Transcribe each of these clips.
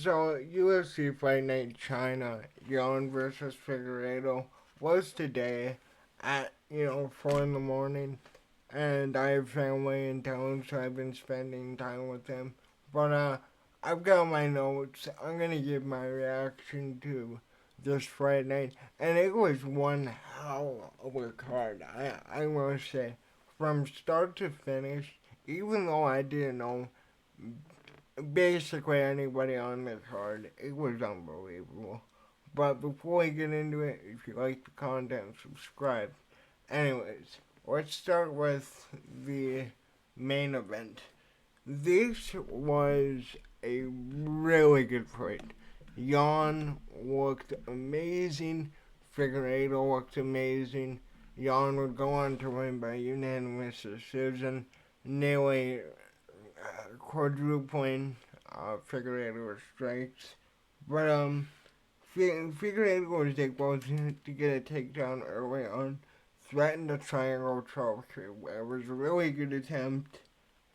So, UFC Fight Night China, Yon versus Figueredo, was today at, 4 in the morning. And I have family in town, so I've been spending time with them. But I've got my notes. I'm going to give my reaction to this Fight Night. And it was one hell of a card, I must say. From start to finish, even though I didn't know basically anybody on the card. It was unbelievable. But before we get into it, if you like the content, subscribe. Anyways, let's start with the main event. This was a really good fight. Jan looked amazing. Figueredo looked amazing. Jan would go on to win by unanimous decision, nearly quadrupling Figueredo strikes. But Figueredo was able to get a takedown early on, threatened a triangle choke. It was a really good attempt,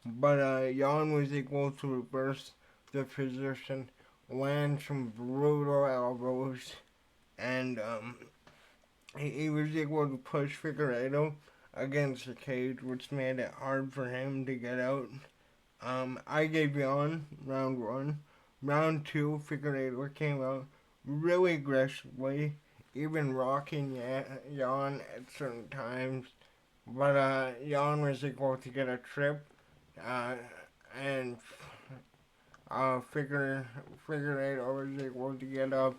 but Jan was able to reverse the position, land some brutal elbows, and he was able to push Figueredo against the cage, which made it hard for him to get out. I gave Jan round one. Round two, Figueredo came out really aggressively, even rocking Jan at certain times. But Jan was able to get a trip, uh, and Figueredo was able to get up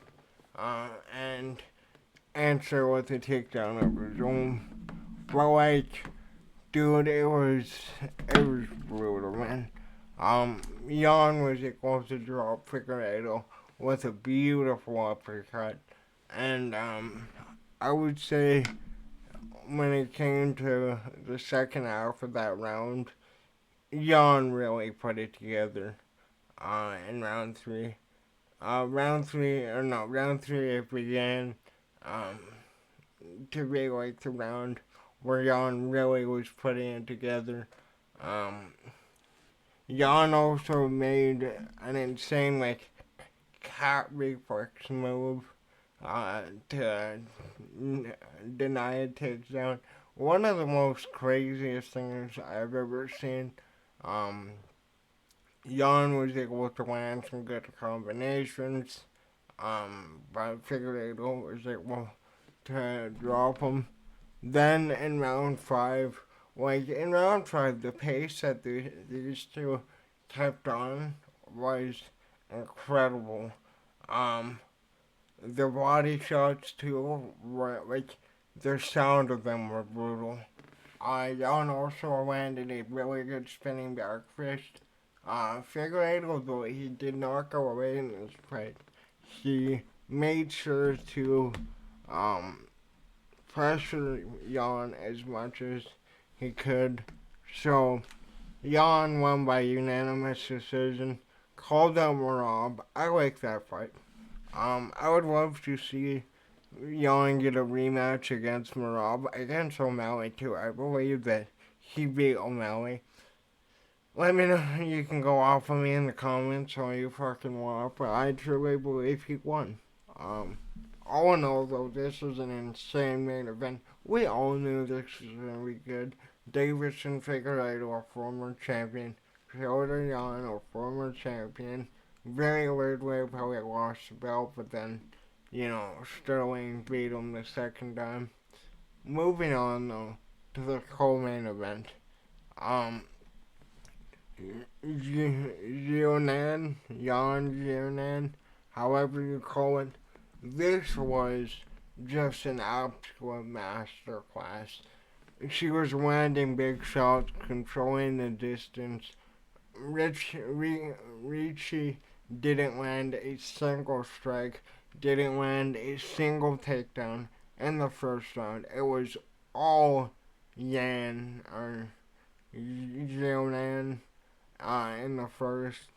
and answer with a takedown of his own. But like, dude, it was brutal, man. Jan was able to drop Figueredo with a beautiful uppercut, and I would say when it came to the second half of that round, Jan really put it together. In round three, round three it began um, to be like the round where Jan really was putting it together. Um, Jan also made an insane cat reflex move to deny a takedown. One of the most craziest things I've ever seen. Um, Jan was able to land some good combinations, but Figueredo was able to drop him. Then in round five, the pace that these two kept on was incredible. Um, the body shots too were the sound of them were brutal. Jan also landed a really good spinning back fist. Figueredo, though he did not go away in this fight, he made sure to um, pressure Jan as much as he could. So Jan won by unanimous decision. Called out Marab. I like that fight. I would love to see Jan get a rematch against Marab, against O'Malley too. I believe that he beat O'Malley. Let me know. You can go off of me in the comments all you fucking want, but I truly believe he won. Um, all in all, though, this was an insane main event. We all knew this was going to be good. Davison Figueredo, a former champion. Piotr Jan, a former champion. Very weird way of how he lost the belt, but then, Sterling beat him the second time. Moving on, though, to the co-main event. Um, Jan, however you call it, this was just an absolute masterclass. She was landing big shots, controlling the distance. Ricci didn't land a single strike, didn't land a single takedown in the first round. It was all Yan or Jonan in the first.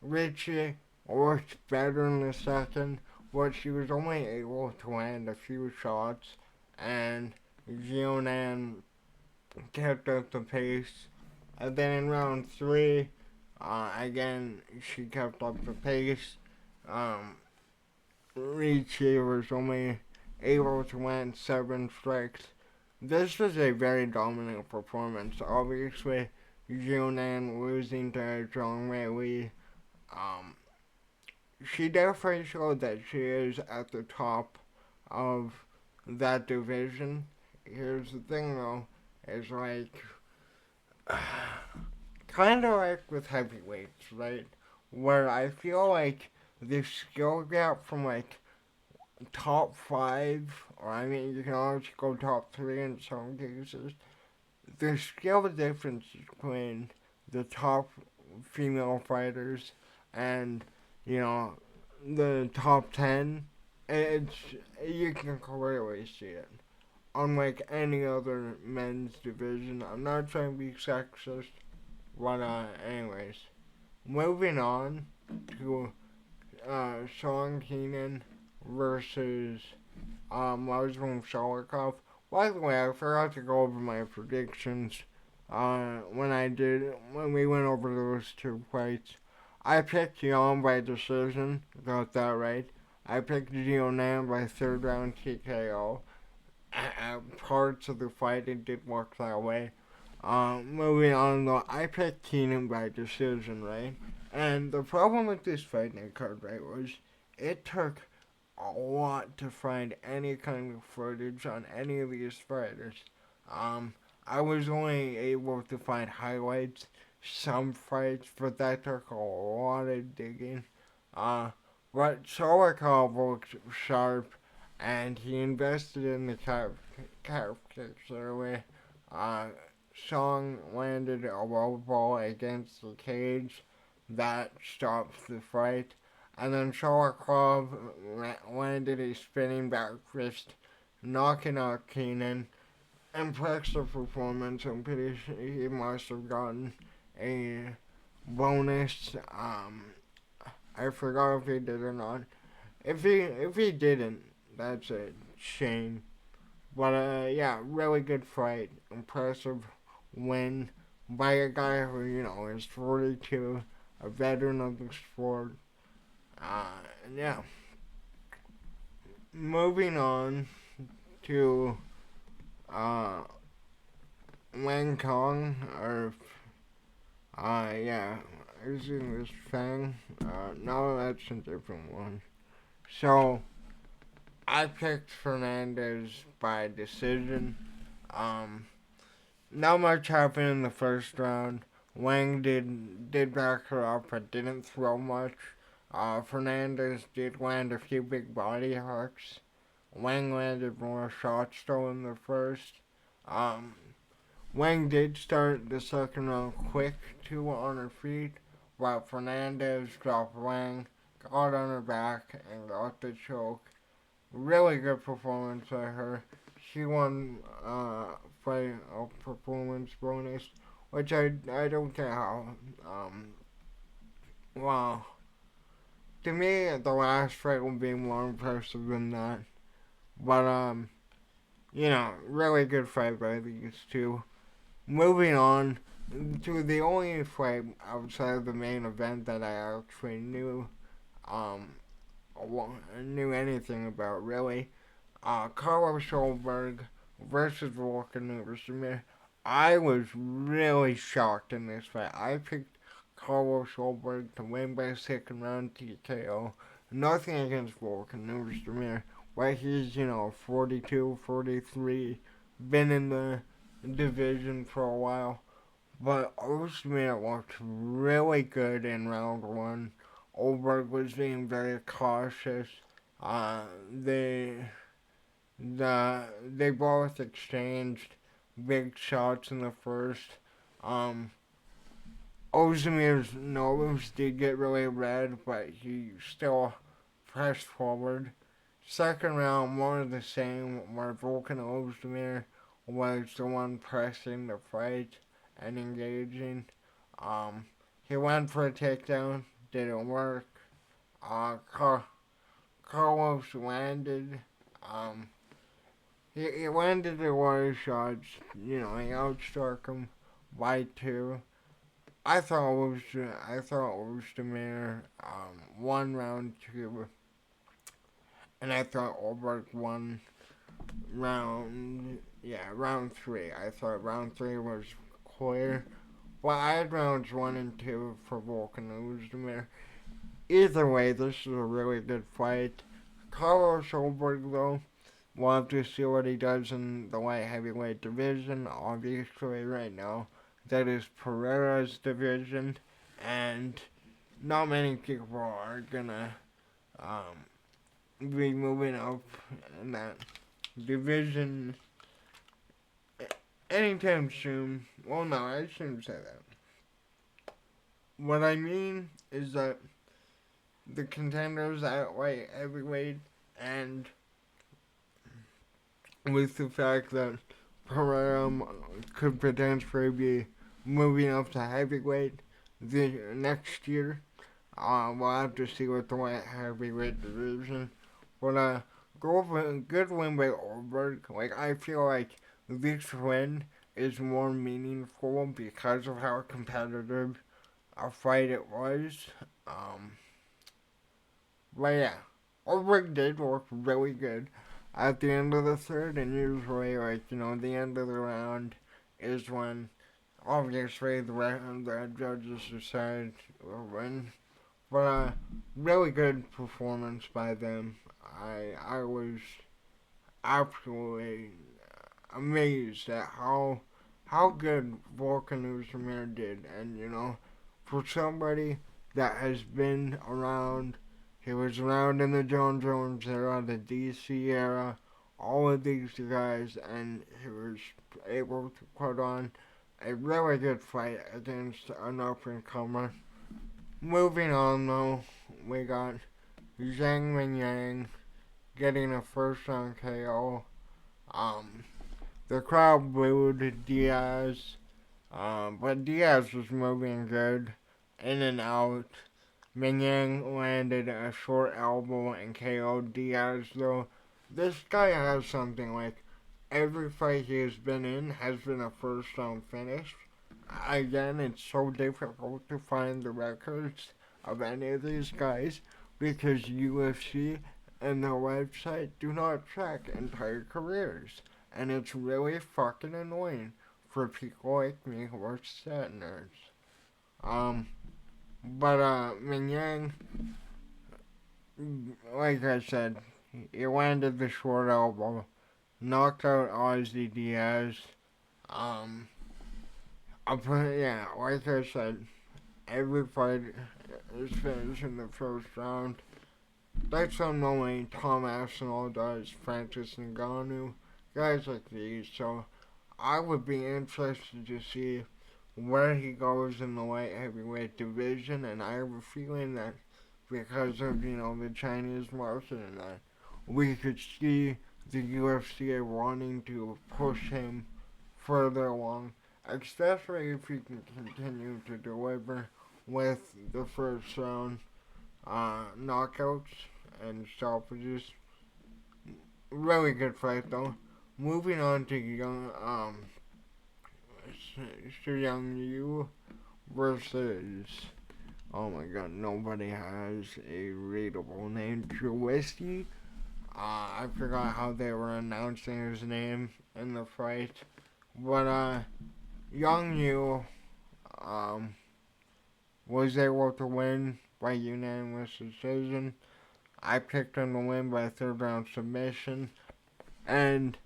Ricci worked better in the second, but she was only able to land a few shots, and Jonan kept up the pace. And then in round three, again, she kept up the pace. Um, Ricci was only able to land 7 strikes. This was a very dominant performance. Obviously, Jiunan losing to Zhang Weili, um, she definitely showed that she is at the top of that division. Here's the thing though, is like, kind of like with heavyweights, right? Where I feel like the skill gap from like top five, or I mean, you can always go top three in some cases. The skill difference between the top female fighters and, you know, the top 10, it's, you can clearly see it. Unlike any other men's division, I'm not trying to be sexist, but anyways, moving on to Sean Keenan versus Muslim Shalikov. By the way, I forgot to go over my predictions when we went over those 2 fights. I picked Yon by decision, got that right. I picked Nan by third round TKO. At parts of the fight, it did work that way. Moving on though, I picked Keenan by decision, right? And the problem with this fight night card, right, was it took a lot to find any kind of footage on any of these fighters. Um, I was only able to find highlights, some fights, but that took a lot of digging. Uh, but Solikov looked sharp, and he invested in the calf kicks early. Uh, Song landed a low ball against the cage. That stops the fight. And then Shalikov landed a spinning back fist, knocking out Keenan. Impressive performance. I'm pretty sure he must have gotten a bonus. I forgot if he did or not. If he didn't, that's a shame. But yeah, really good fight. Impressive win by a guy who is 42, a veteran of the sport. Yeah. Moving on to uh, Wang Kong, or yeah, using this Fang. No, that's a different one. So I picked Fernandez by decision. Um, Not much happened in the first round. Wang did back her up, but didn't throw much. Fernandez did land a few big body hooks. Wang landed more shots though in the first. Um, Wang did start the second round quick, too, on her feet, while Fernandez dropped Wang, got on her back, and got the choke. Really good performance by her. She won fight a performance bonus, which I don't get how. Wow. To me, the last fight will be more impressive than that. But really good fight by these two. Moving on to the only fight outside of the main event that I actually um, knew anything about really. Carlos Solberg versus Volkan Oezdemir. I was really shocked in this fight. I picked Carlos Solberg to win by second round TKO. Nothing against Volkan Oezdemir, but he's 42, 43, been in the division for a while. But Oezdemir looked really good in round one. Oberg was being very cautious. Uh, they they both exchanged big shots in the first. Um, Ozdemir's nose did get really red, but he still pressed forward. Second round, more of the same, where Volkan Ozdemir was the one pressing the fight and engaging. Um, he went for a takedown, didn't work. Carlos landed. Um, he landed a lot of shots. He outstruck him by 2. I thought it was the mayor won round two, and I thought Ulrich won round three. I thought round three was clear. Well, I had rounds one and two for Volkan Ozdemir. Either way, this is a really good fight. Carlos Ulrich, though, we'll have to see what he does in the light heavyweight division. Obviously, right now, that is Pereira's division, and not many people are gonna be moving up in that division anytime soon. Well, no, I shouldn't say that. What I mean is that the contenders at light heavyweight, and with the fact that Pereira could potentially be moving up to heavyweight the next year, we'll have to see what the light heavyweight division. But good win by Ulrich. Like, I feel like this win is more meaningful because of how competitive a fight it was. Um, but yeah, Ulrich did look really good at the end of the third, and usually, the end of the round is when obviously the judges decide will win. But really good performance by them. I was absolutely amazed at how good Volkan Ozdemir did, and for somebody that has been around, he was around in the John Jones era, the DC era, all of these guys, and he was able to put on a really good fight against an up and comer. Moving on though, we got Zhang Mingyang getting a first round KO. Um, the crowd booed Diaz, but Diaz was moving good, in and out. Mingyang landed a short elbow and KO'd Diaz though. This guy has something like every fight he has been in has been a first round finish. Again, it's so difficult to find the records of any of these guys because UFC and their website do not track entire careers. And it's really fucking annoying for people like me who are stat nerds. But Mingyang, like I said, he landed the short elbow, knocked out Ozzy Diaz. Um, like I said, every fight is finished in the first round. That's unknowing Tom Aspinall does, Francis Ngannou, guys like these. So I would be interested to see where he goes in the light heavyweight division, and I have a feeling that because of the Chinese market and that, we could see the UFC wanting to push him further along, especially if he can continue to deliver with the first round knockouts and stoppages. Really good fight though. Moving on to Young Yu versus, oh my god, nobody has a readable name. Trubisky. I forgot how they were announcing his name in the fight. But Young Yu was able to win by unanimous decision. I picked him to win by third round submission. And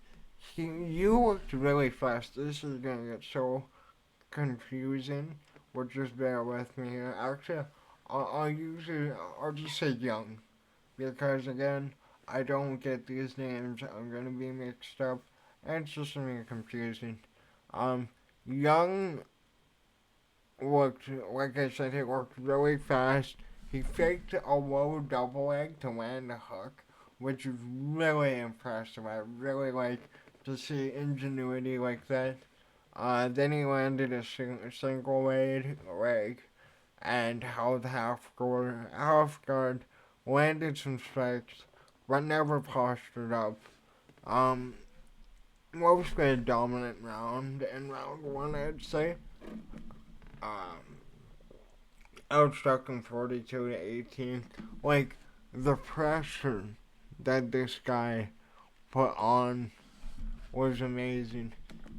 you looked really fast. This is gonna get so confusing. But just bear with me here. Actually, I'll just say Young. Because again, I don't get these names. I'm gonna be mixed up. And it's just gonna be confusing. Young looked, like I said, he looked really fast. He faked a low double leg to land a hook, which is really impressive. I really like to see ingenuity like that. Then he landed a single leg and held half guard, landed some strikes, but never postured up. Mostly a dominant round in round one, I'd say. outstruck him 42-18. Like, the pressure that this guy put on was amazing.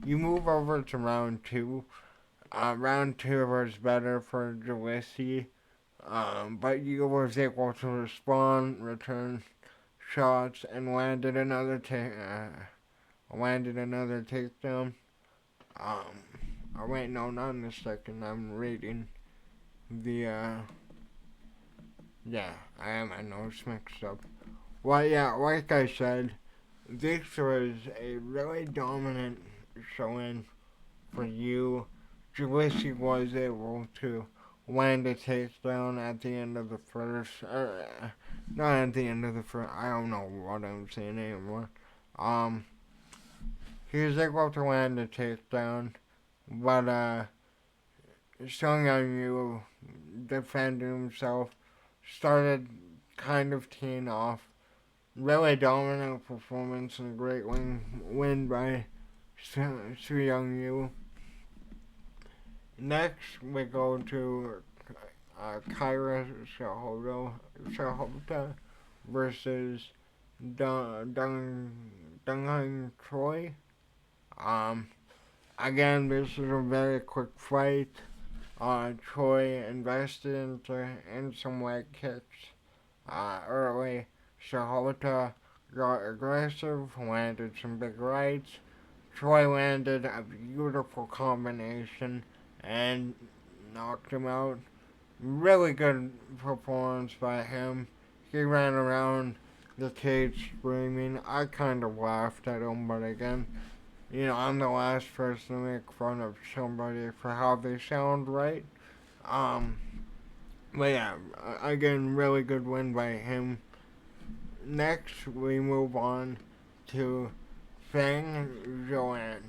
You move over to round two. Round two was better for Jalisi, but you was able to respond, return shots, and landed another takedown. Oh wait, no, not in a second. I'm reading the yeah, I have my notes mixed up. Well, yeah, like I said, this was a really dominant showing for you. Jalisi was able to land a takedown at the end of the first, not at the end of the first, I don't know what I'm saying anymore. Um, he was able to land a takedown, but, Sung Young Yu defended himself, started kind of teeing off. Really dominant performance and a great win by Su Young Yu. Next, we go to Kyra Shahota versus Dong Troy. Um, Again, this is a very quick fight. Troy invested in some leg kicks early. Shahota got aggressive, landed some big rights. Troy landed a beautiful combination and knocked him out. Really good performance by him. He ran around the cage screaming. I kind of laughed at him, but again, I'm the last person to make fun of somebody for how they sound, right? Um, but yeah, again, really good win by him. Next, we move on to Fang Joanne.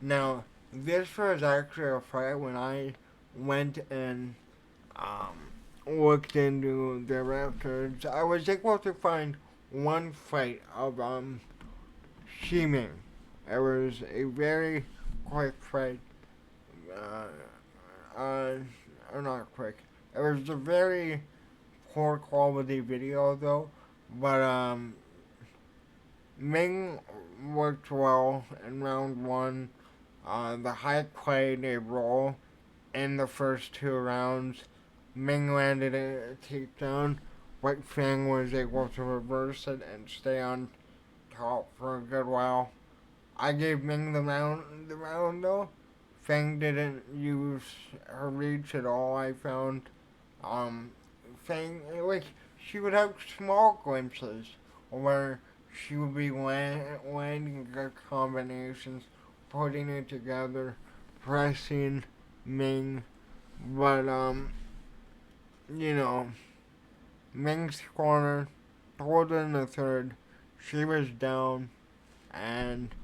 Now, this was actually a fight when I went and looked into the records. I was able to find one fight of Shiming. It was a very quick fight. Or not quick. It was a very poor quality video though, but Ming worked well in round one. The Hike played a role in the first two rounds. Ming landed a takedown, but Fang was able to reverse it and stay on top for a good while. I gave Ming the round though. Fang didn't use her reach at all, I found. Um, Fang, like, she would have small glimpses where she would be landing good combinations, putting it together, pressing Ming. But, you know, Ming's corner, told her in the third, she was down, and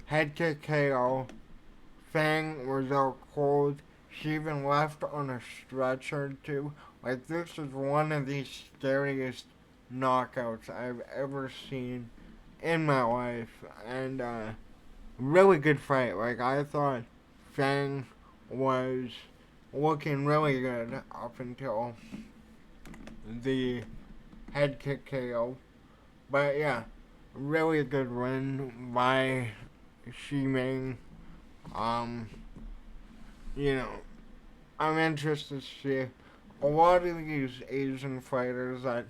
head kick KO. Fang was out cold. She even left on a stretcher too. Like, this is one of the scariest knockouts I've ever seen in my life. And really good fight. Like, I thought Fang was looking really good up until the head kick KO. But yeah, really good win by Shiming. Um, you know, I'm interested to see a lot of these Asian fighters that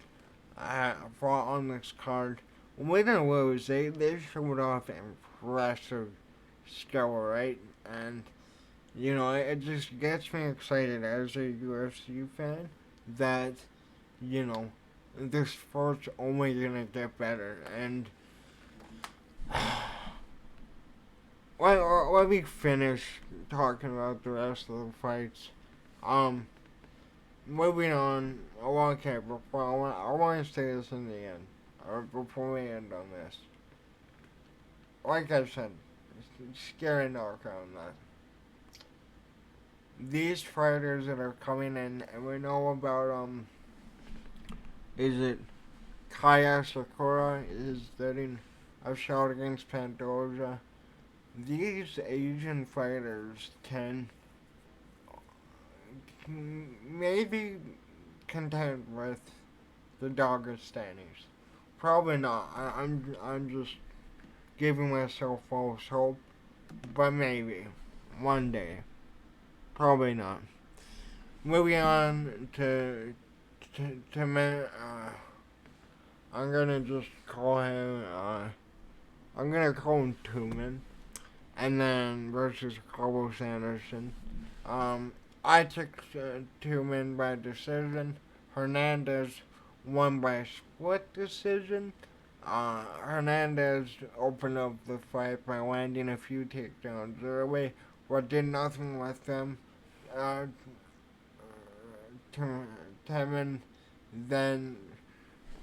fought on this card, win or lose, they showed off impressive skill, right? And, it just gets me excited as a UFC fan that, this sport's only gonna get better. And let me finish talking about the rest of the fights. Moving on. Okay, before I want to say this in the end, or before we end on this. Like I said, scary knockout on that. These fighters that are coming in, and we know about is it Kaya Sakura is getting a shot against Pantoja. These Asian fighters can maybe content with the Dagestanis. Probably not. I'm just giving myself false hope, but maybe one day. Probably not. Moving on to I'm gonna just call him. I'm gonna call him Tumen, and then versus Carlos Anderson. I took Tumen by decision. Hernandez won by split decision. Hernandez opened up the fight by landing a few takedowns early, but did nothing with them. Uh, Temin then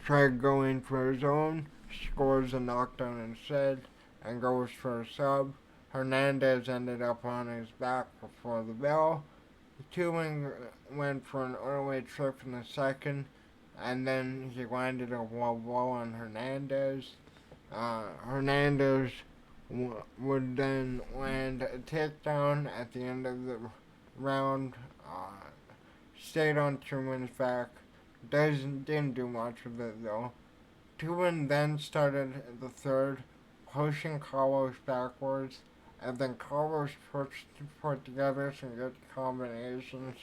tried going for his own, scores a knockdown instead, and goes for a sub. Hernandez ended up on his back before the bell. Tumen went for an early trip in the second, and then he landed a low blow on Hernandez. Hernandez would then land a takedown at the end of the round. Stayed on Tumen's back. Didn't do much of it though. Tumen then started the third, pushing Carlos backwards, and then Carlos put together some good combinations.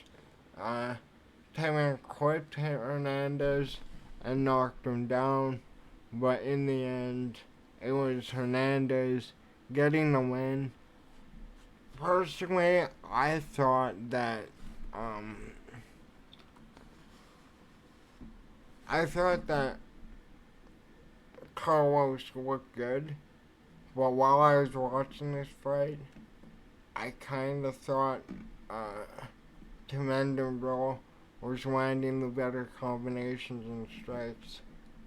Tumen clipped Hernandez and knocked him down, but in the end, it was Hernandez getting the win. Personally, I thought that Carlos looked good, but while I was watching this fight, I kind of thought Temendable was landing the better combinations and strikes.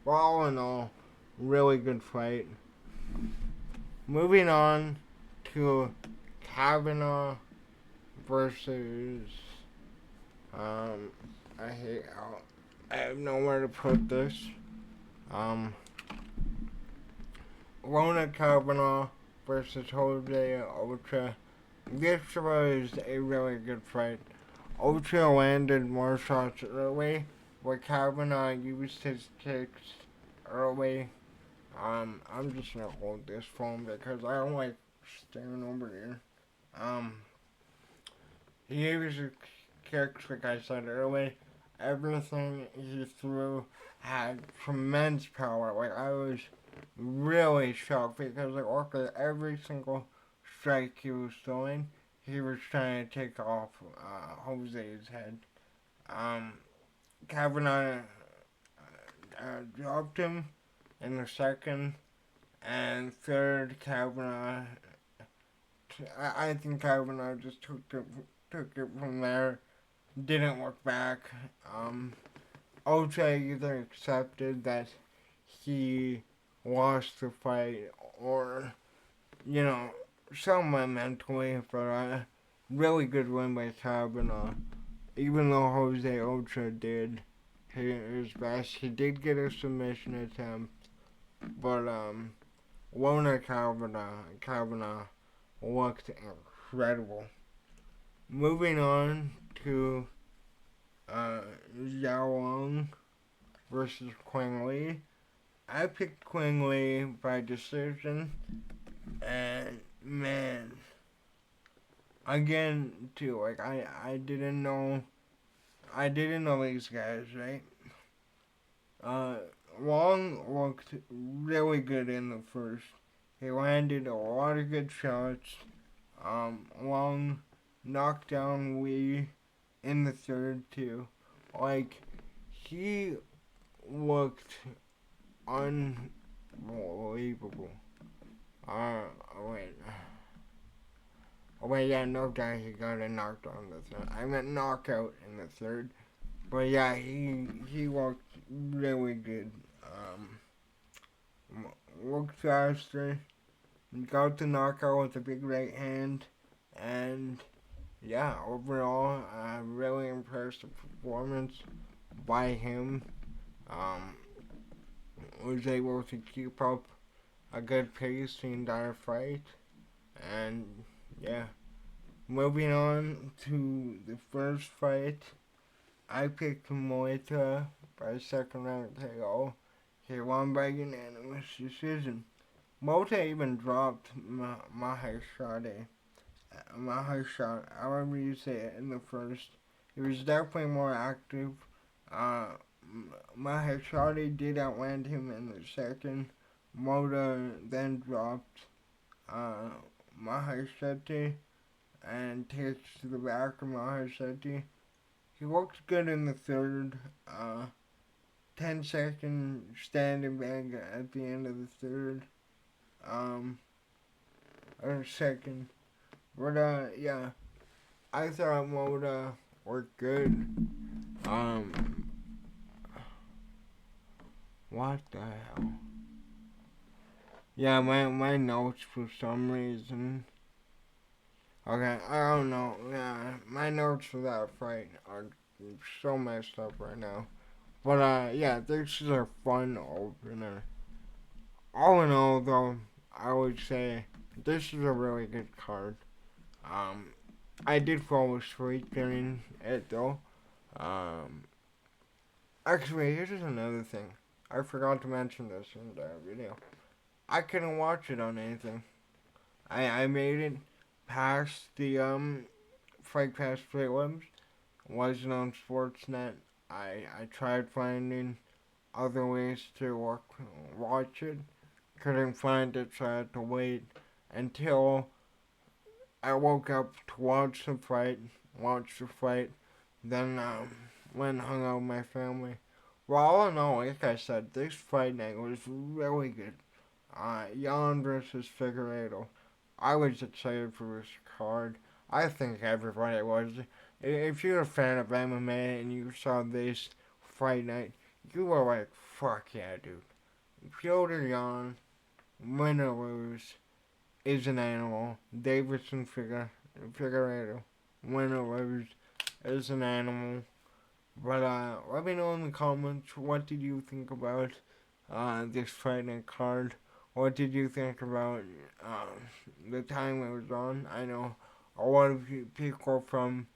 But all in all, really good fight. Moving on to Kavanaugh versus I have nowhere to put this. Lona Kavanaugh versus Jose Ocha. This was a really good fight. Ocha landed more shots early, but Kavanaugh used his kicks early. I'm just gonna hold this phone because I don't like staring over here. He used his kicks, like I said early. Everything he threw had tremendous power. Like, I was really shocked because, like, okay, every single strike he was throwing, he was trying to take off Jose's head. Kavanaugh dropped him in the second, and third, I think Kavanaugh just took it from there, didn't look back. Ocha either accepted that he lost the fight or, somewhat mentally, but a really good win by Kavanaugh. Even though Jose Ocha did his best, he did get a submission attempt, but Lona Kavanaugh looked incredible. Moving on to Zhao Long versus Quang Lee. I picked Quang Lee by decision, and man, again too, like I didn't know these guys, right? Long looked really good in the first. He landed a lot of good shots. Long knocked down Lee in the third too. Like, he looked unbelievable. Wait. Oh wait, yeah, no doubt he got a knockdown in the third. I meant knockout in the third. But yeah, he looked really good. Looked faster. Got the knockout with a big right hand. And yeah, overall, really impressive performance by him. Was able to keep up a good pace the entire fight. And yeah, moving on to the first fight, I picked Moita by second round KO. He won by unanimous decision. Moita even dropped Maheshwari, however you say it, in the first. He was definitely more active. Uh, Maheshwari did outland him in the second. Moita then dropped uh, Maheshwari and takes to the back of Maheshwari. He looked good in the third. 10-second standing back at the end of the third. Or second. But yeah, I thought Moda worked good. What the hell? Yeah, my notes for some reason. Okay, I don't know. Yeah, my notes for that fight are so messed up right now. But yeah, this is a fun opener. All in all, though, I would say this is a really good card. I did fall asleep during it though. Um, Actually, here's another thing. I forgot to mention this in the video. I couldn't watch it on anything. I made it past the Fight Pass prelims. Wasn't on Sportsnet. I tried finding other ways to watch it. Couldn't find it, so I had to wait until I woke up to watch the fight, then went and hung out with my family. Well, all in all, like I said, this fight night was really good. Jan versus Figueredo. I was excited for this card. I think everybody was. If you're a fan of MMA and you saw this fight night, you were like, fuck yeah, dude. Piotr Jan, win or lose, is an animal. Davidson Figueredo, win or lose, is an animal. But let me know in the comments, what did you think about this fight night card? What did you think about the time it was on? I know a lot of people from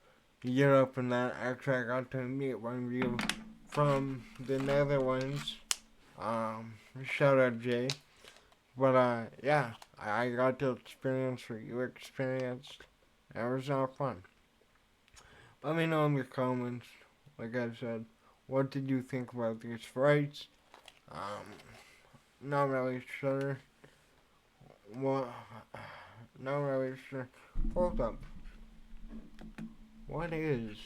Europe and that. Actually, I got to meet one of you from the Netherlands. Shout out Jay. But yeah, I got to experience what you experienced. It was not fun. Let me know in the comments, like I said, what did you think about these fights? Not really sure. What? Not really sure. Hold up. What is?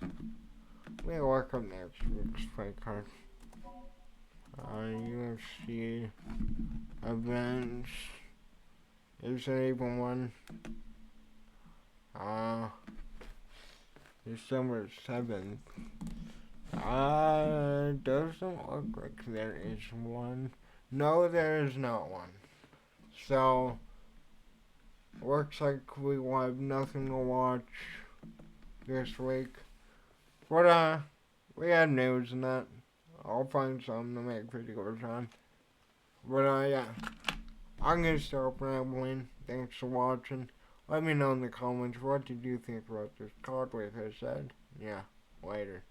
Let me look up next week's fight card. UFC events. Is there even one? December 7th. Doesn't look like there is one. No, there is not one. So, looks like we will have nothing to watch this week. But, we had news and that. I'll find something to make videos on. But, yeah. I'm gonna start rambling. Thanks for watching. Let me know in the comments, what did you think about this card, like I said. Yeah, later.